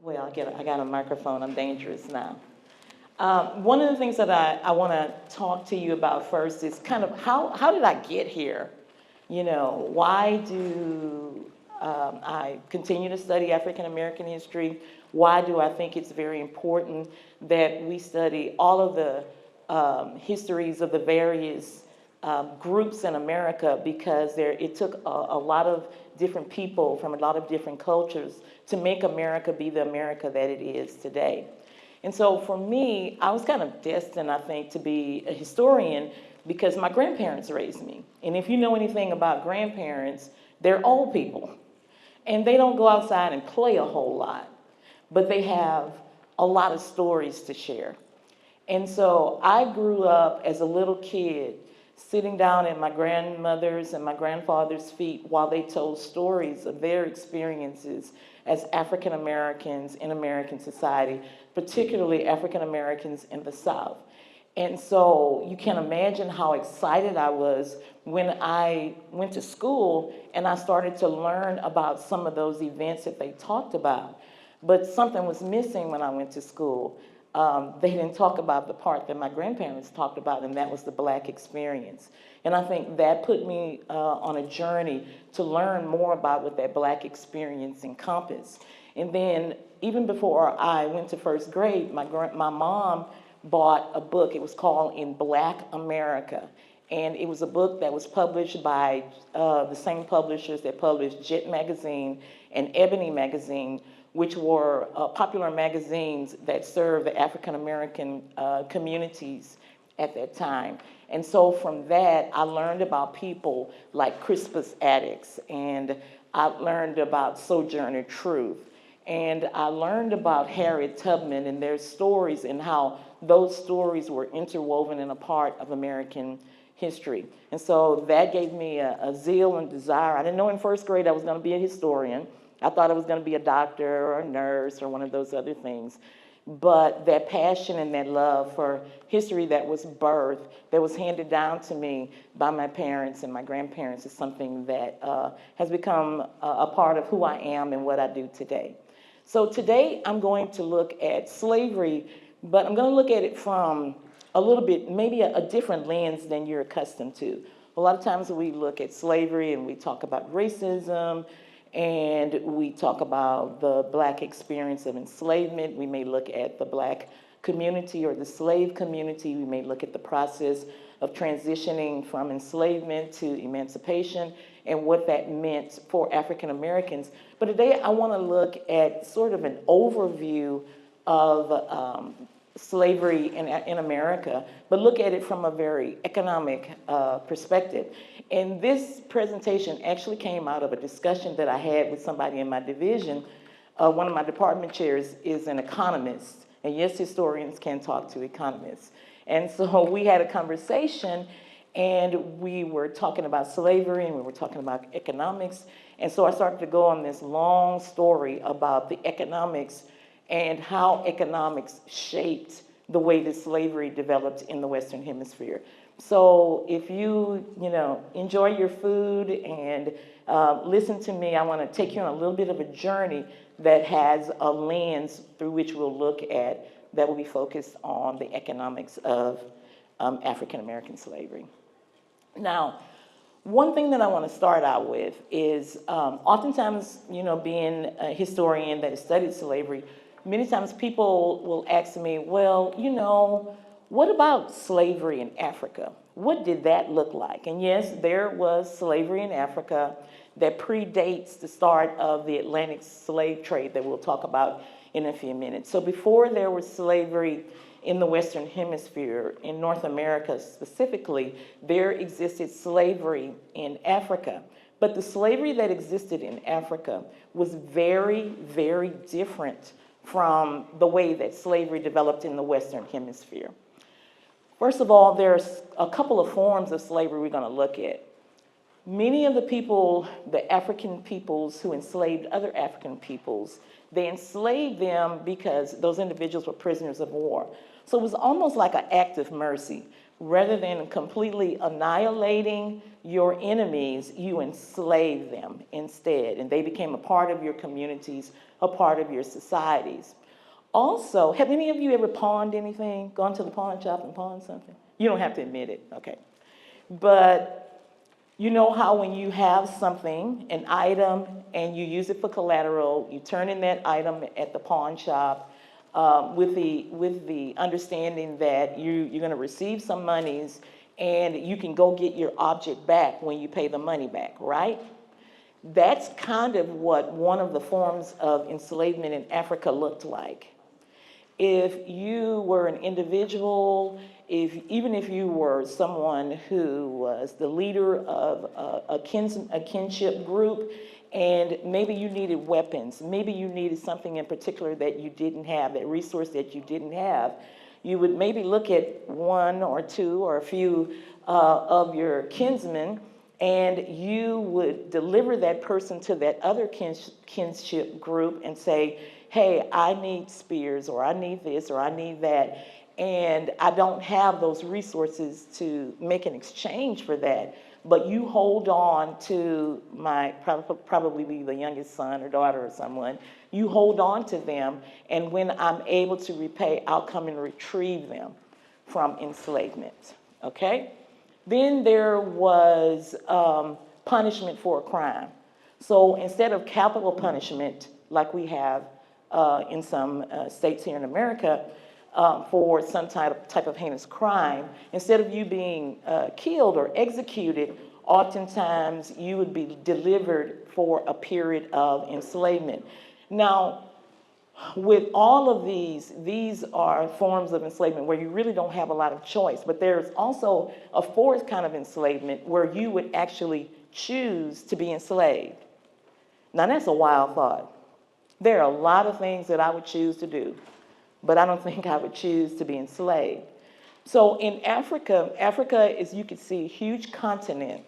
Well, I got a microphone. I'm dangerous now. One of the things that I want to talk to you about first is kind of how did I get here? Why do I continue to study African American history? Why do I think it's very important that we study all of the histories of the various groups in America? Because it took a lot of different people from a lot of different cultures to make America be the America that it is today. And so for me, I was kind of destined, I think, to be a historian because my grandparents raised me. And if you know anything about grandparents, they're old people. And they don't go outside and play a whole lot, but they have a lot of stories to share. And so I grew up as a little kid sitting down at my grandmother's and my grandfather's feet while they told stories of their experiences as African Americans in American society, particularly African Americans in the South. And so you can imagine how excited I was when I went to school and I started to learn about some of those events that they talked about. But something was missing when I went to school. They didn't talk about the part that my grandparents talked about, and that was the Black experience. And I think that put me on a journey to learn more about what that Black experience encompassed. And then even before I went to first grade, my mom bought a book. It was called In Black America. And it was a book that was published by the same publishers that published Jet Magazine and Ebony Magazine, which were popular magazines that served the African American communities at that time. And so from that, I learned about people like Crispus Attucks, and I learned about Sojourner Truth, and I learned about Harriet Tubman and their stories and how those stories were interwoven in a part of American history. And so that gave me a zeal and desire. I didn't know in first grade I was going to be a historian. I thought I was going to be a doctor or a nurse or one of those other things. But that passion and that love for history that was birthed, that was handed down to me by my parents and my grandparents, is something that has become a part of who I am and what I do today. So today I'm going to look at slavery, but I'm going to look at it from a little bit, maybe a different lens than you're accustomed to. A lot of times we look at slavery and we talk about racism, and we talk about the Black experience of enslavement. We may look at the Black community or the slave community. We may look at the process of transitioning from enslavement to emancipation and what that meant for African Americans. But today I want to look at sort of an overview of slavery in America, but look at it from a very economic perspective. And this presentation actually came out of a discussion that I had with somebody in my division. One of my department chairs is an economist, and yes, historians can talk to economists. And so we had a conversation, and we were talking about slavery, and we were talking about economics. And so I started to go on this long story about the economics and how economics shaped the way that slavery developed in the Western Hemisphere. So if you enjoy your food and listen to me, I want to take you on a little bit of a journey that has a lens through which we'll look at that will be focused on the economics of African American slavery. Now, one thing that I want to start out with is oftentimes, being a historian that has studied slavery, many times people will ask me, well, what about slavery in Africa? What did that look like? And yes, there was slavery in Africa that predates the start of the Atlantic slave trade that we'll talk about in a few minutes. So before there was slavery in the Western Hemisphere, in North America specifically, there existed slavery in Africa. But the slavery that existed in Africa was very, very different from the way that slavery developed in the Western Hemisphere. First of all, there's a couple of forms of slavery we're going to look at. Many of the people, the African peoples who enslaved other African peoples, they enslaved them because those individuals were prisoners of war. So it was almost like an act of mercy. Rather than completely annihilating your enemies, you enslaved them instead, and they became a part of your communities, a part of your societies. Also, have any of you ever pawned anything? Gone to the pawn shop and pawned something? You don't have to admit it, okay. But you know how when you have something, an item, and you use it for collateral, you turn in that item at the pawn shop with the understanding that you're going to receive some monies and you can go get your object back when you pay the money back, right? That's kind of what one of the forms of enslavement in Africa looked like. If you were an individual, even if you were someone who was the leader of a kinship group, and maybe you needed weapons, maybe you needed something in particular that you didn't have, that resource that you didn't have, you would maybe look at one or two or a few of your kinsmen, and you would deliver that person to that other kinship group and say, hey, I need spears, or I need this, or I need that, and I don't have those resources to make an exchange for that, but you hold on to probably be the youngest son or daughter or someone, you hold on to them, and when I'm able to repay, I'll come and retrieve them from enslavement, okay? Then there was punishment for a crime. So instead of capital punishment, like we have in some states here in America, for some type of heinous crime, instead of you being killed or executed, oftentimes you would be delivered for a period of enslavement. Now, with all of these are forms of enslavement where you really don't have a lot of choice, but there's also a fourth kind of enslavement where you would actually choose to be enslaved. Now, that's a wild thought. There are a lot of things that I would choose to do, but I don't think I would choose to be enslaved. So in Africa, Africa is, you could see, a huge continent,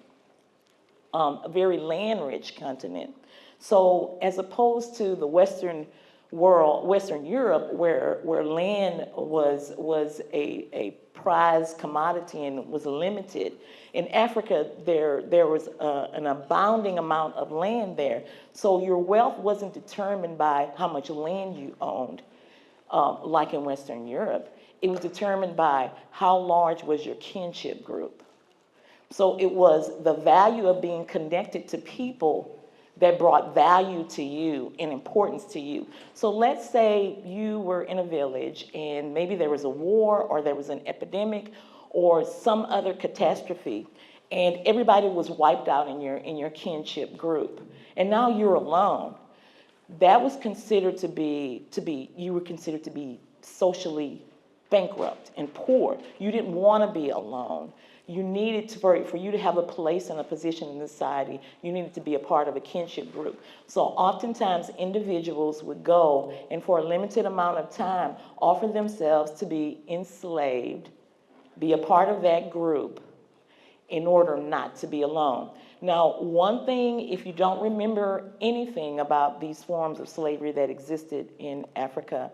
a very land-rich continent. So as opposed to the Western world, Western Europe, where land was a prized commodity and was limited, in Africa there was an abounding amount of land there. So your wealth wasn't determined by how much land you owned, like in Western Europe. It was determined by how large was your kinship group. So it was the value of being connected to people that brought value to you and importance to you. So let's say you were in a village and maybe there was a war or there was an epidemic or some other catastrophe, and everybody was wiped out in your kinship group, and now you're alone. That was considered you were considered to be socially bankrupt and poor. You didn't want to be alone. You needed to, for you to have a place and a position in society, you needed to be a part of a kinship group. So oftentimes individuals would go and for a limited amount of time offer themselves to be enslaved, be a part of that group in order not to be alone. Now, one thing, if you don't remember anything about these forms of slavery that existed in Africa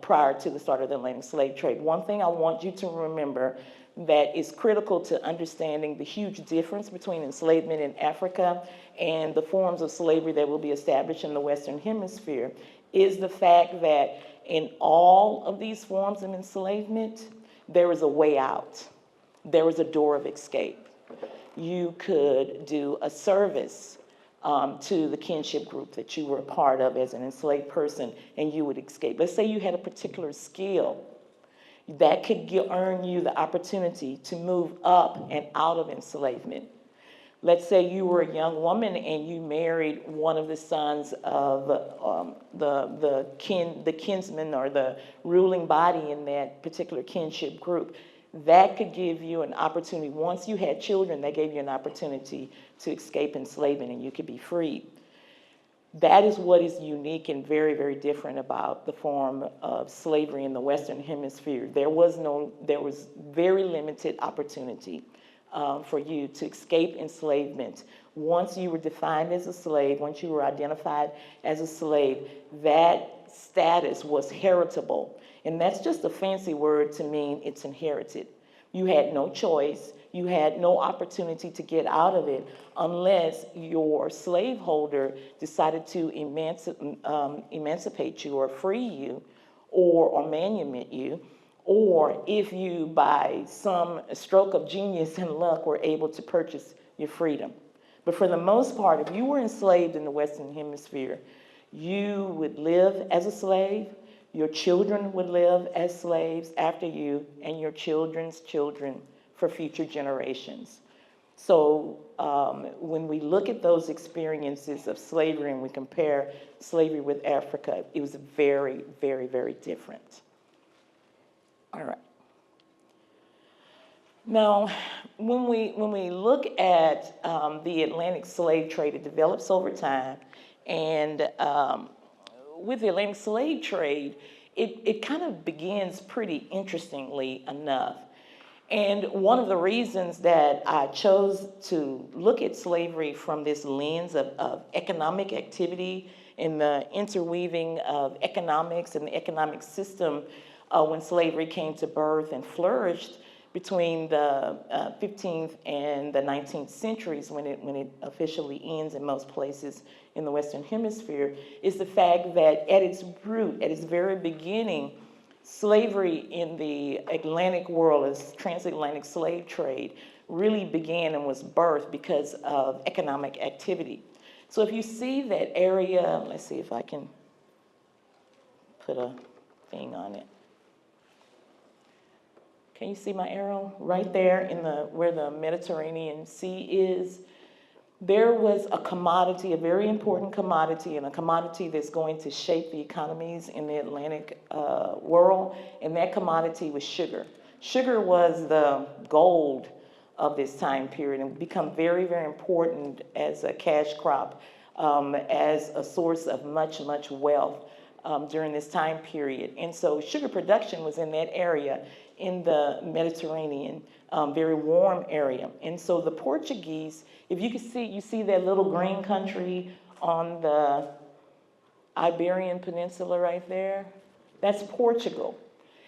prior to the start of the Atlantic slave trade, one thing I want you to remember that is critical to understanding the huge difference between enslavement in Africa and the forms of slavery that will be established in the Western Hemisphere is the fact that in all of these forms of enslavement, there is a way out. There is a door of escape. You could do a service to the kinship group that you were a part of as an enslaved person, and you would escape. Let's say you had a particular skill that could earn you the opportunity to move up and out of enslavement. Let's say you were a young woman and you married one of the sons of the kinsman or the ruling body in that particular kinship group. That could give you an opportunity. Once you had children, that gave you an opportunity to escape enslavement and you could be freed. That is what is unique and very, very different about the form of slavery in the Western Hemisphere. There was very limited opportunity for you to escape enslavement. Once you were defined as a slave, once you were identified as a slave, that status was heritable. And that's just a fancy word to mean it's inherited. You had no choice. You had no opportunity to get out of it unless your slaveholder decided to emancipate you or free you or manumit you, or if you, by some stroke of genius and luck, were able to purchase your freedom. But for the most part, if you were enslaved in the Western Hemisphere, you would live as a slave, your children would live as slaves after you, and your children's children for future generations. So when we look at those experiences of slavery and we compare slavery with Africa, it was very, very, very different. All right. Now, when we look at the Atlantic slave trade, it develops over time, and with the Atlantic slave trade, it kind of begins pretty interestingly enough. And one of the reasons that I chose to look at slavery from this lens of economic activity and the interweaving of economics and the economic system when slavery came to birth and flourished between the 15th and the 19th centuries, when it officially ends in most places in the Western Hemisphere, is the fact that at its root, at its very beginning, slavery in the Atlantic world, as transatlantic slave trade, really began and was birthed because of economic activity. So if you see that area, let's see if I can put a thing on it. Can you see my arrow? Right there in where the Mediterranean Sea is, there was a commodity, a very important commodity, and a commodity that's going to shape the economies in the Atlantic world, and that commodity was sugar. Sugar was the gold of this time period and become very, very important as a cash crop, as a source of much, much wealth during this time period. And so sugar production was in that area in the Mediterranean, very warm area. And so the Portuguese, if you can see, you see that little green country on the Iberian Peninsula right there? That's Portugal.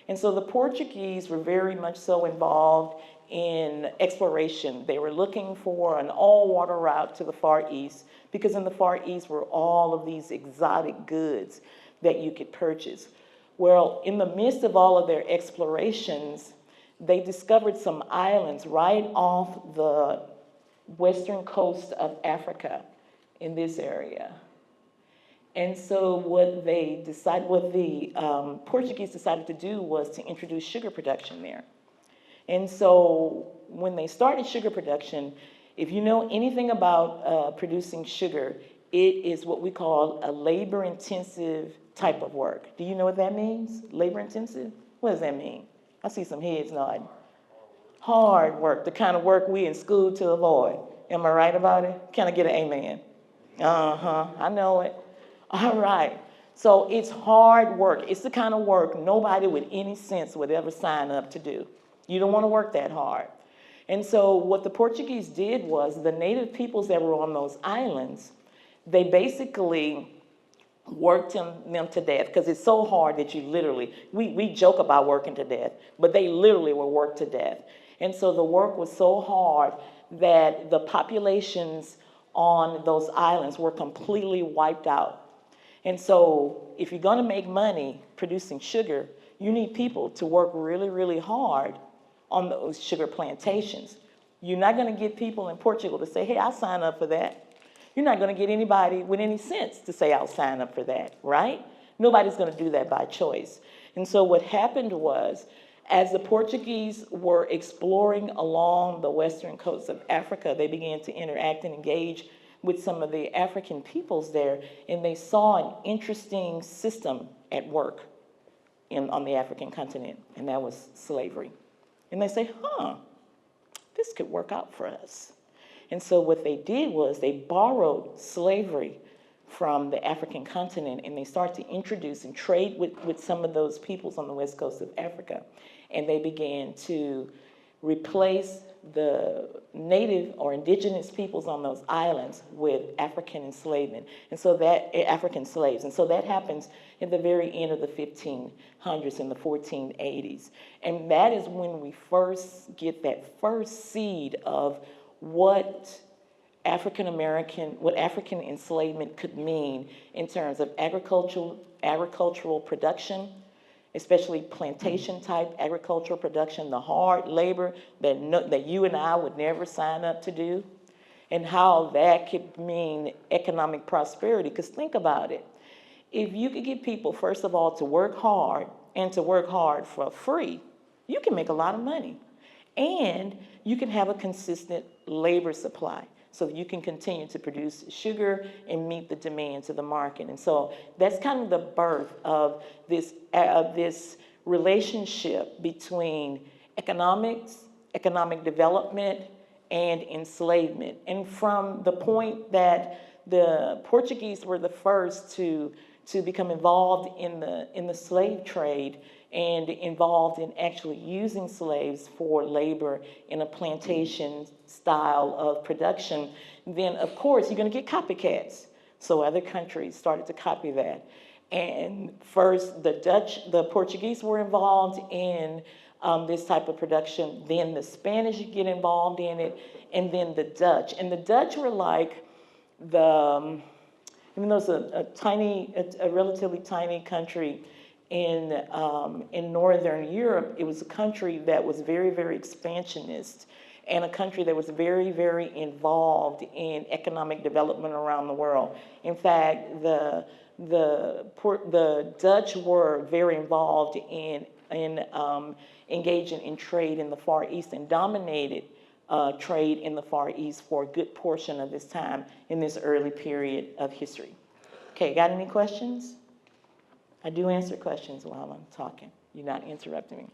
And so the Portuguese were very much so involved in exploration. They were looking for an all-water route to the Far East, because in the Far East were all of these exotic goods that you could purchase. Well, in the midst of all of their explorations, they discovered some islands right off the western coast of Africa in this area. And so what the Portuguese decided to do was to introduce sugar production there. And so when they started sugar production, if you know anything about producing sugar, it is what we call a labor-intensive type of work. Do you know what that means? Labor-intensive? What does that mean? I see some heads nodding. Hard work, the kind of work we in school to avoid. Am I right about it? Can I get an amen? Uh-huh, I know it. All right, so it's hard work. It's the kind of work nobody with any sense would ever sign up to do. You don't want to work that hard. And so what the Portuguese did was, the native peoples that were on those islands, they basically worked them to death, because it's so hard that you literally, we joke about working to death, but they literally were worked to death. And so the work was so hard that the populations on those islands were completely wiped out. And so if you're going to make money producing sugar, you need people to work really, really hard on those sugar plantations. You're not going to get people in Portugal to say, hey, I'll sign up for that. You're not going to get anybody with any sense to say, I'll sign up for that, right? Nobody's going to do that by choice. And so what happened was, as the Portuguese were exploring along the western coast of Africa, they began to interact and engage with some of the African peoples there, and they saw an interesting system at work on the African continent, and that was slavery. And they say, this could work out for us. And so what they did was they borrowed slavery from the African continent, and they started to introduce and trade with some of those peoples on the west coast of Africa. And they began to replace the native or indigenous peoples on those islands with African enslavement, and so that African slaves, and so that happens in the very end of the 1500s, in the 1480s, and that is when we first get that first seed of what African enslavement could mean in terms of agricultural production, especially plantation type agricultural production, the hard labor that you and I would never sign up to do, and how that could mean economic prosperity. Because think about it. If you could get people, first of all, to work hard and to work hard for free, you can make a lot of money. And you can have a consistent labor supply, so that you can continue to produce sugar and meet the demands of the market. And so that's kind of the birth of this relationship between economics, economic development, and enslavement. And from the point that the Portuguese were the first to become involved in the slave trade and involved in actually using slaves for labor in a plantation style of production, then of course you're going to get copycats. So other countries started to copy that. And first the Portuguese were involved in this type of production, then the Spanish get involved in it, and then the Dutch. And the Dutch were like even though it's a relatively tiny country in Northern Europe, it was a country that was very, very expansionist, and a country that was very, very involved in economic development around the world. In fact, the Dutch were very involved in engaging in trade in the Far East, and dominated trade in the Far East for a good portion of this time in this early period of history. Okay, got any questions? I do answer questions while I'm talking. You're not interrupting me.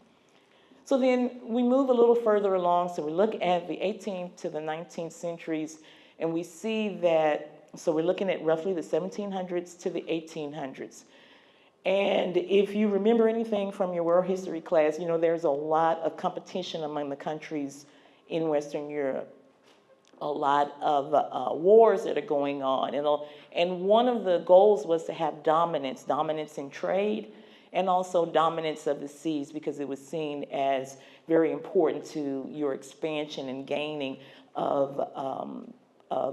So then we move a little further along. So we look at the 18th to the 19th centuries, and we see that, so we're looking at roughly the 1700s to the 1800s. And if you remember anything from your world history class, you know there's a lot of competition among the countries in Western Europe. A lot of wars that are going on. And one of the goals was to have dominance in trade, and also dominance of the seas, because it was seen as very important to your expansion and gaining of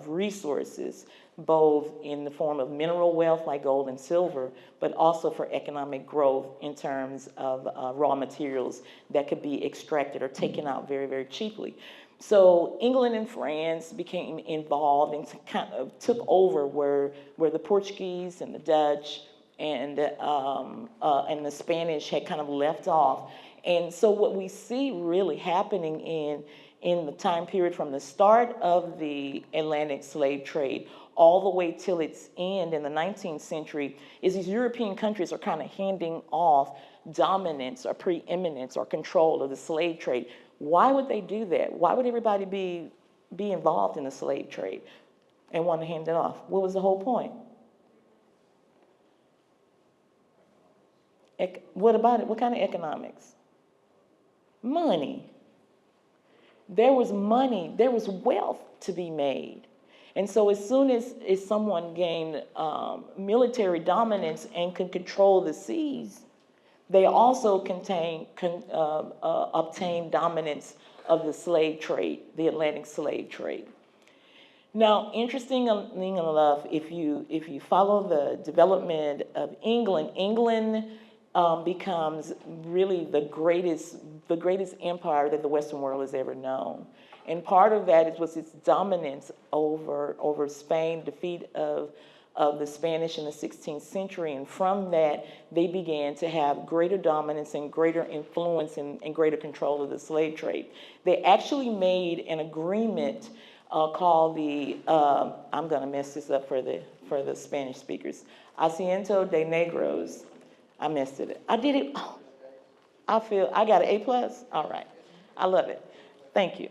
resources, both in the form of mineral wealth like gold and silver, but also for economic growth in terms of raw materials that could be extracted or taken out very, very cheaply. So England and France became involved and kind of took over where the Portuguese and the Dutch and the Spanish had kind of left off. And so what we see really happening in the time period from the start of the Atlantic slave trade all the way till its end in the 19th century is these European countries are kind of handing off dominance or preeminence or control of the slave trade. Why would they do that? Why would everybody be involved in the slave trade and want to hand it off? What was the whole point? What about it? What kind of economics? Money. There was money, there was wealth to be made. And so as soon as someone gained military dominance and could control the seas, they also obtained dominance of the slave trade, the Atlantic slave trade. Now, interestingly enough, if you follow the development of England, England becomes really the greatest empire that the Western world has ever known. And part of that was its dominance over Spain, defeat of the Spanish in the 16th century. And from that, they began to have greater dominance and greater influence and greater control of the slave trade. They actually made an agreement called the, I'm going to mess this up for the Spanish speakers, Asiento de Negros. I messed it up. I did it. Oh, I got an A+. All right. I love it. Thank you.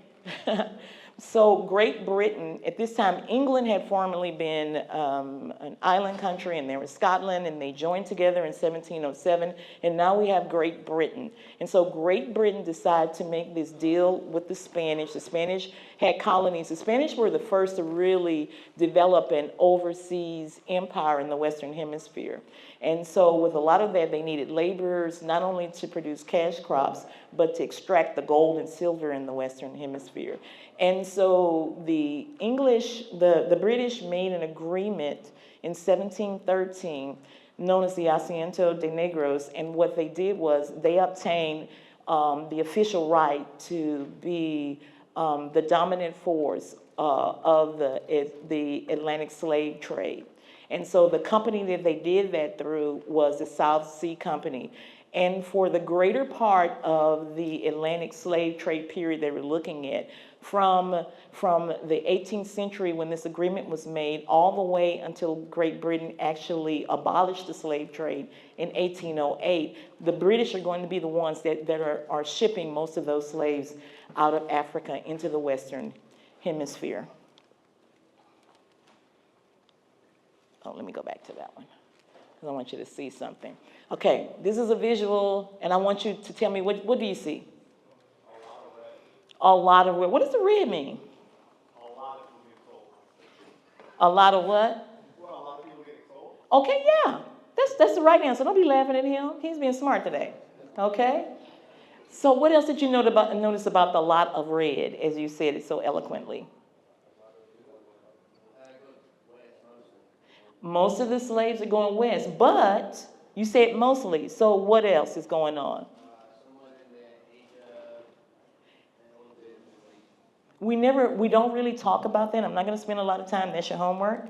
So Great Britain, at this time, England had formerly been an island country, and there was Scotland, and they joined together in 1707, and now we have Great Britain. And so Great Britain decided to make this deal with the Spanish. The Spanish had colonies. The Spanish were the first to really develop an overseas empire in the Western Hemisphere. And so with a lot of that, they needed laborers, not only to produce cash crops, but to extract the gold and silver in the Western Hemisphere. And so the British made an agreement in 1713 known as the Asiento de Negros, and what they did was they obtained the official right to be the dominant force of the Atlantic slave trade. And so the company that they did that through was the South Sea Company. And for the greater part of the Atlantic slave trade period they were looking at, from the 18th century when this agreement was made all the way until Great Britain actually abolished the slave trade in 1808, the British are going to be the ones that are shipping most of those slaves out of Africa into the Western Hemisphere. Oh, let me go back to that one, because I want you to see something. Okay, this is a visual, and I want you to tell me, what do you see? A lot of red. What does the red mean? A lot of people get cold. A lot of what? Well, a lot of people get cold. Okay, yeah. That's the right answer. Don't be laughing at him. He's being smart today. Okay? So what else did you notice about the lot of red, as you said it so eloquently? Most of the slaves are going west, but you said mostly. So what else is going on? We don't really talk about that. I'm not going to spend a lot of time. That's your homework.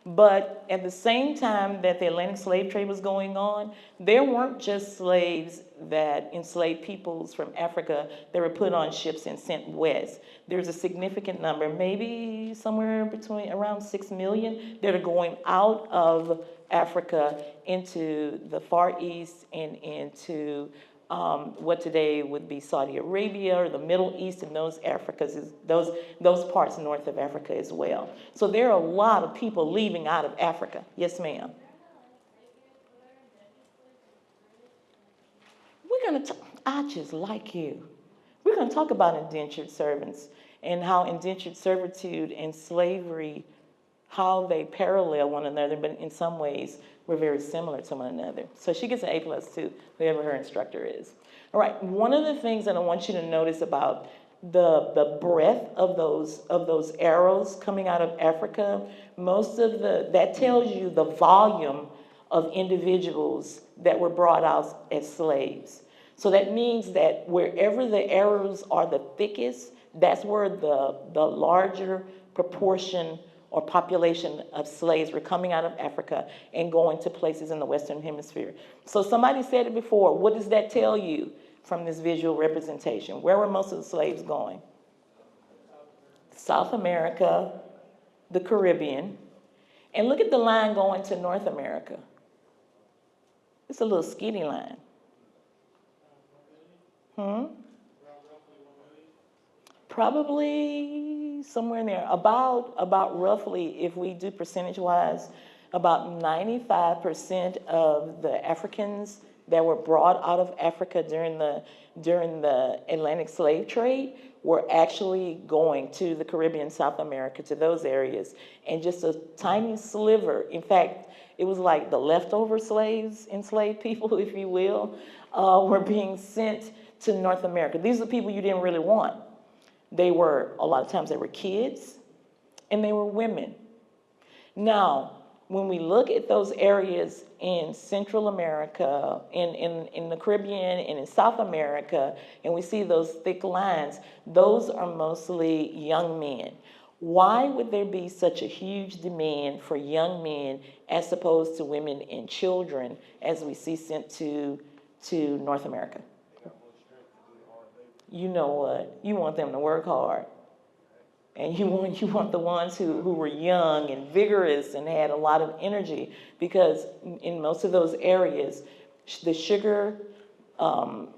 But at the same time that the Atlantic slave trade was going on, there weren't just slaves that enslaved peoples from Africa that were put on ships and sent west. There's a significant number, maybe somewhere between around 6 million, that are going out of Africa into the Far East and into what today would be Saudi Arabia or the Middle East, and those parts north of Africa as well. So there are a lot of people leaving out of Africa. Yes, ma'am. I just like you. We're going to talk about indentured servants and how indentured servitude and slavery, how they parallel one another, but in some ways we're very similar to one another. So she gets an A+ too, whoever her instructor is. All right, one of the things that I want you to notice about the breadth of those arrows coming out of Africa, that tells you the volume of individuals that were brought out as slaves. So that means that wherever the arrows are the thickest, that's where the larger proportion or population of slaves were coming out of Africa and going to places in the Western Hemisphere. So somebody said it before, what does that tell you from this visual representation? Where were most of the slaves going? South America, the Caribbean, and look at the line going to North America. It's a little skinny line. Probably somewhere in there, about roughly, if we do percentage-wise, about 95% of the Africans that were brought out of Africa during the Atlantic slave trade were actually going to the Caribbean, South America, to those areas, and just a tiny sliver. In fact, it was like the leftover slaves, enslaved people, if you will, were being sent to North America. These are the people you didn't really want. A lot of times they were kids, and they were women. Now, when we look at those areas in Central America, in the Caribbean, and in South America, and we see those thick lines, those are mostly young men. Why would there be such a huge demand for young men as opposed to women and children as we see sent to North America? You know what? You want them to work hard. And you want the ones who were young and vigorous and had a lot of energy, because in most of those areas, the sugar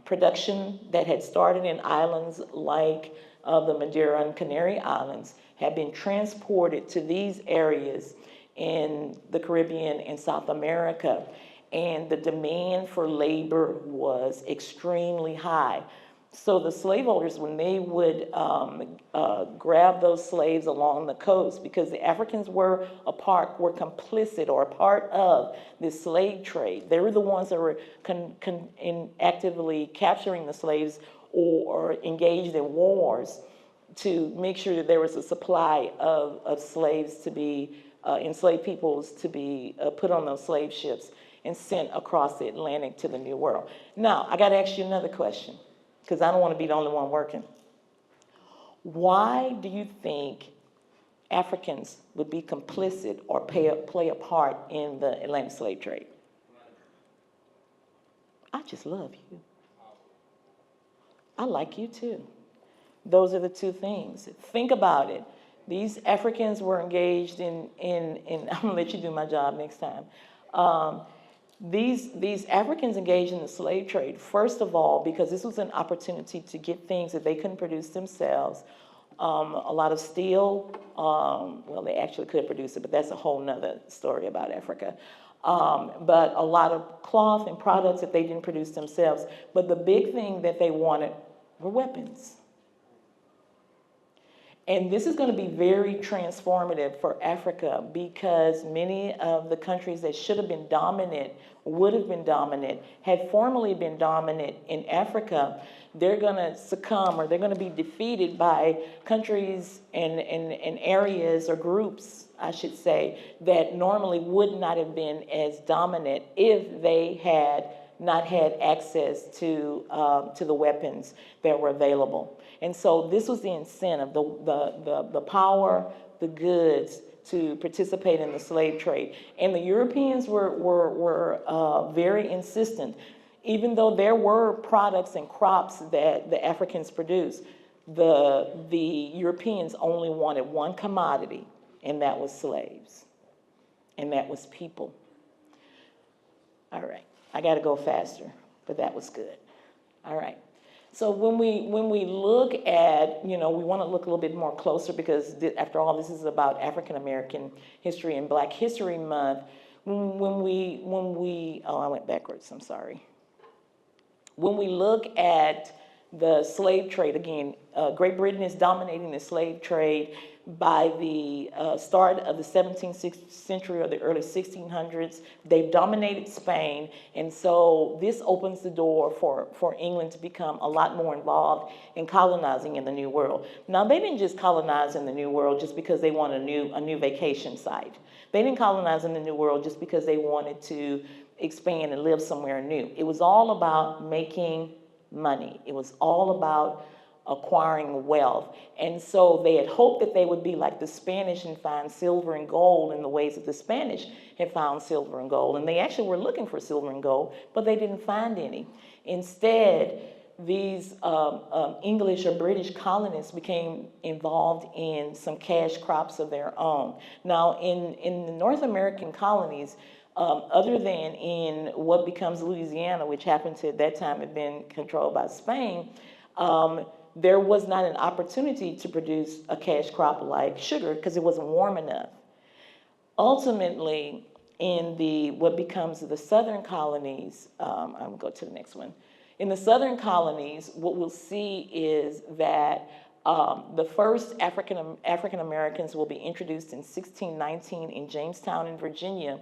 production that had started in islands like of the Madeira and Canary Islands had been transported to these areas in the Caribbean and South America. And the demand for labor was extremely high. So the slaveholders, when they would grab those slaves along the coast, because the Africans were complicit or a part of this slave trade. They were the ones that were actively capturing the slaves or engaged in wars to make sure that there was a supply of slaves to be, enslaved peoples to be put on those slave ships and sent across the Atlantic to the New World. Now, I gotta ask you another question, because I don't want to be the only one working. Why do you think Africans would be complicit or play a part in the Atlantic slave trade? I just love you. I like you too. Those are the two things. Think about it. These Africans were engaged in I'm gonna let you do my job next time. These Africans engaged in the slave trade, first of all, because this was an opportunity to get things that they couldn't produce themselves. A lot of steel, well, they actually could produce it, but that's a whole nother story about Africa. But a lot of cloth and products that they didn't produce themselves. But the big thing that they wanted were weapons. And this is going to be very transformative for Africa, because many of the countries that should have been dominant, would have been dominant, had formerly been dominant in Africa. They're going to succumb, or they're going to be defeated by countries and areas or groups, I should say, that normally would not have been as dominant if they had not had access to the weapons that were available. And so this was the incentive, the power, the goods to participate in the slave trade. And the Europeans were very insistent. Even though there were products and crops that the Africans produced, the Europeans only wanted one commodity, and that was slaves, and that was people. All right. I got to go faster, but that was good. All right. So when we look at, we want to look a little bit more closer, because after all, this is about African American history and Black History Month. When we I went backwards, I'm sorry. When we look at the slave trade, again, Great Britain is dominating the slave trade by the start of the 17th century or the early 1600s. They've dominated Spain, and so this opens the door for England to become a lot more involved in colonizing in the New World. Now, they didn't just colonize in the New World just because they want a new vacation site. They didn't colonize in the New World just because they wanted to expand and live somewhere new. It was all about making money. It was all about acquiring wealth. And so they had hoped that they would be like the Spanish and find silver and gold in the ways that the Spanish had found silver and gold. And they actually were looking for silver and gold, but they didn't find any. Instead, these English or British colonists became involved in some cash crops of their own. Now, in the North American colonies, other than in what becomes Louisiana, which happened to at that time have been controlled by Spain, there was not an opportunity to produce a cash crop like sugar because it wasn't warm enough. Ultimately, in what becomes the southern colonies, I'm gonna go to the next one. In the southern colonies, what we'll see is that the first African Americans will be introduced in 1619 in Jamestown in Virginia.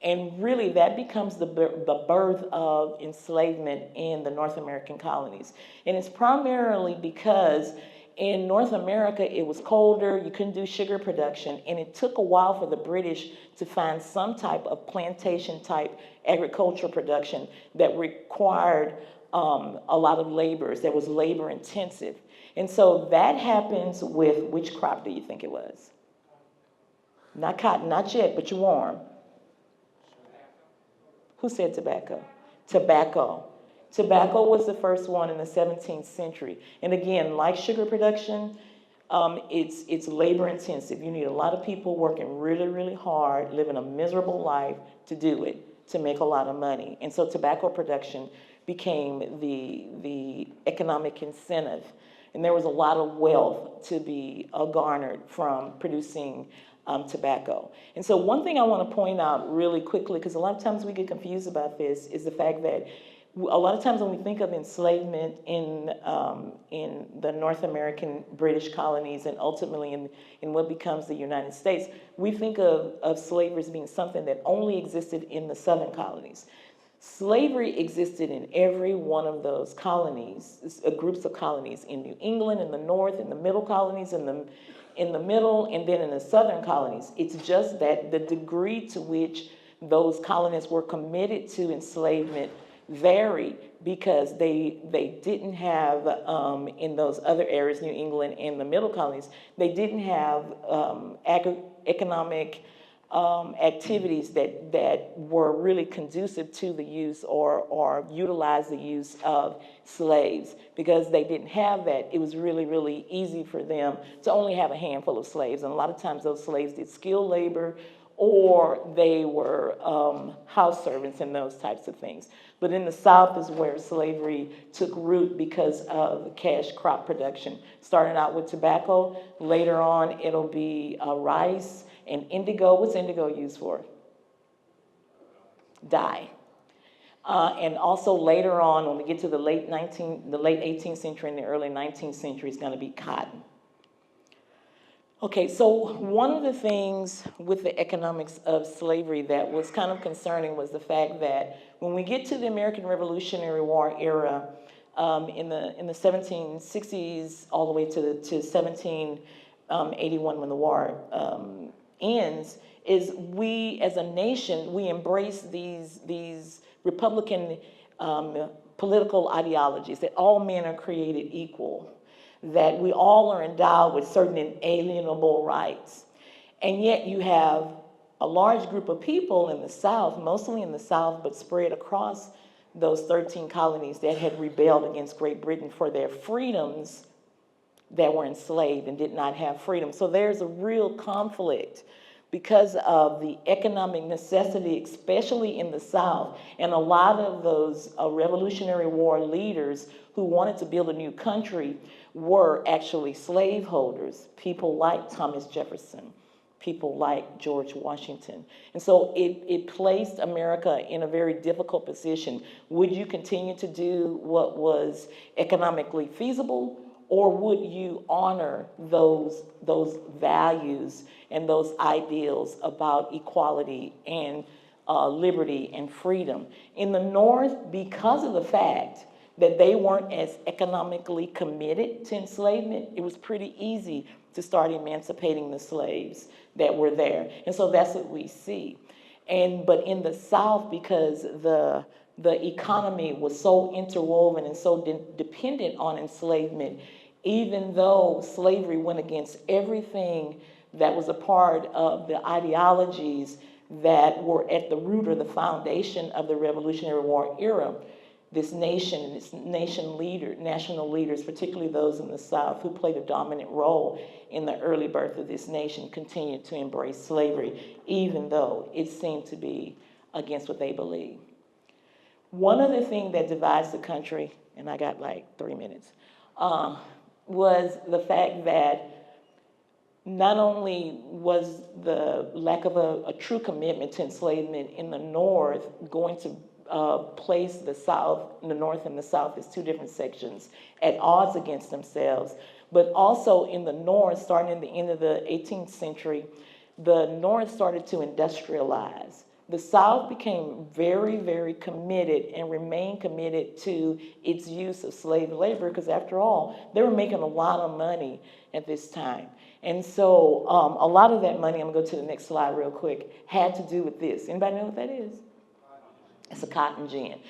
And really, that becomes the birth of enslavement in the North American colonies. And it's primarily because in North America, it was colder, you couldn't do sugar production, and it took a while for the British to find some type of plantation-type agricultural production that required a lot of laborers, that was labor-intensive. And so that happens with, which crop do you think it was? Not cotton, not yet, but you're warm. Who said tobacco? Tobacco. Tobacco was the first one in the 17th century. And again, like sugar production, it's labor intensive. You need a lot of people working really, really hard, living a miserable life to do it, to make a lot of money. And so tobacco production became the economic incentive. and there was a lot of wealth to be garnered from producing tobacco. And so one thing I want to point out really quickly, because a lot of times we get confused about this, is the fact that a lot of times when we think of enslavement in the North American British colonies and ultimately in what becomes the United States, we think of slavery as being something that only existed in the southern colonies. Slavery existed in every one of those colonies, groups of colonies in New England, in the north, in the middle colonies, in the middle, and then in the southern colonies. It's just that the degree to which those colonists were committed to enslavement varied, because they didn't have, in those other areas, New England and the middle colonies, they didn't have economic activities that were really conducive to the use or utilize the use of slaves. Because they didn't have that, it was really, really easy for them to only have a handful of slaves. And a lot of times those slaves did skilled labor, or they were house servants and those types of things. But in the South is where slavery took root because of cash crop production. Starting out with tobacco, later on it'll be rice and indigo. What's indigo used for? Dye. And also later on, when we get to the late 18th century and the early 19th century, is going to be cotton. Okay, so one of the things with the economics of slavery that was kind of concerning was the fact that when we get to the American Revolutionary War era, in the 1760s all the way to 1781 when the war ends, is we as a nation, we embrace these Republican political ideologies that all men are created equal, that we all are endowed with certain inalienable rights. And yet you have a large group of people in the South, mostly in the South, but spread across those 13 colonies, that had rebelled against Great Britain for their freedoms, that were enslaved and did not have freedom. So there's a real conflict because of the economic necessity, especially in the South. And a lot of those Revolutionary War leaders who wanted to build a new country were actually slaveholders, people like Thomas Jefferson, people like George Washington. And so it placed America in a very difficult position. Would you continue to do what was economically feasible, or would you honor those values and those ideals about equality and liberty and freedom? In the North, because of the fact that they weren't as economically committed to enslavement, it was pretty easy to start emancipating the slaves that were there. And so that's what we see. But in the South, because the economy was so interwoven and so dependent on enslavement, even though slavery went against everything that was a part of the ideologies that were at the root or the foundation of the Revolutionary War era, this nation and its national leaders, particularly those in the South who played a dominant role in the early birth of this nation, continued to embrace slavery, even though it seemed to be against what they believed. One other thing that divides the country, and I got like 3 minutes, was the fact that not only was the lack of a true commitment to enslavement in the North going to place the South, the North and the South as two different sections at odds against themselves, but also in the North, starting in the end of the 18th century, the North started to industrialize. The South became very, very committed and remained committed to its use of slave labor, because after all, they were making a lot of money at this time. And so a lot of that money, I'm gonna go to the next slide real quick, had to do with this. Anybody know what that is? It's a cotton gin.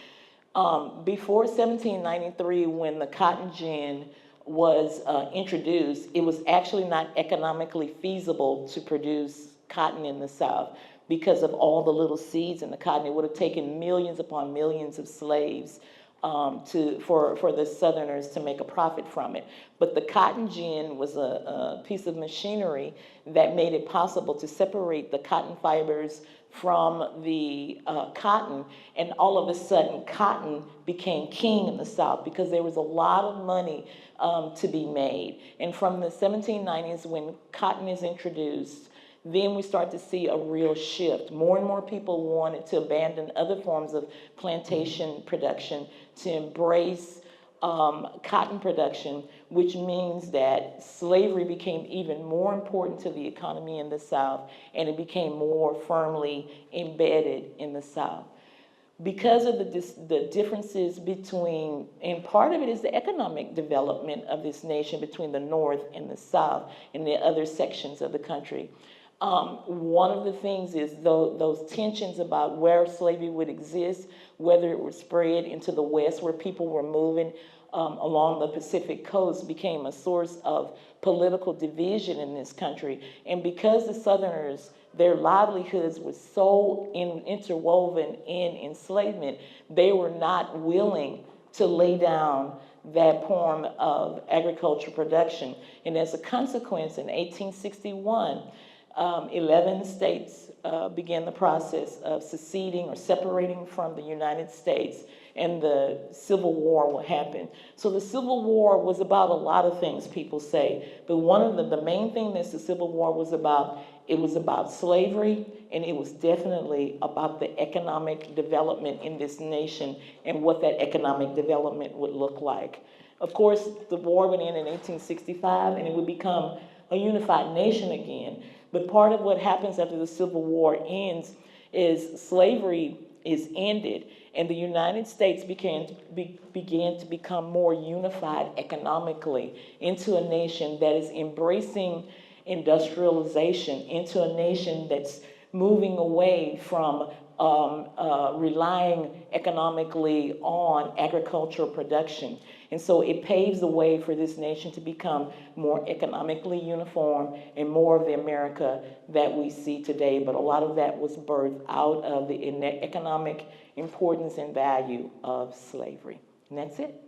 Before 1793, when the cotton gin was introduced, it was actually not economically feasible to produce cotton in the South because of all the little seeds in the cotton. It would have taken millions upon millions of slaves for the Southerners to make a profit from it. But the cotton gin was a piece of machinery that made it possible to separate the cotton fibers from the cotton, and all of a sudden cotton became king in the South because there was a lot of money to be made. And from the 1790s, when cotton is introduced, then we start to see a real shift. More and more people wanted to abandon other forms of plantation production to embrace cotton production, which means that slavery became even more important to the economy in the South, and it became more firmly embedded in the South. Because of the differences between, and part of it is the economic development of this nation between the North and the South and the other sections of the country. One of the things is those tensions about where slavery would exist, whether it would spread into the West where people were moving along the Pacific coast, became a source of political division in this country. And because the Southerners, their livelihoods were so interwoven in enslavement, they were not willing to lay down that form of agricultural production. And as a consequence, in 1861, 11 states began the process of seceding or separating from the United States, and the Civil War will happen. So the Civil War was about a lot of things, people say, but one of the main thing that the Civil War was about, it was about slavery, and it was definitely about the economic development in this nation and what that economic development would look like. Of course, the war would end in 1865, and it would become a unified nation again. But part of what happens after the Civil War ends is slavery is ended, and the United States began to become more unified economically into a nation that is embracing industrialization, into a nation that's moving away from relying economically on agricultural production. And so it paves the way for this nation to become more economically uniform and more of the America that we see today. But a lot of that was birthed out of the economic importance and value of slavery. And that's it.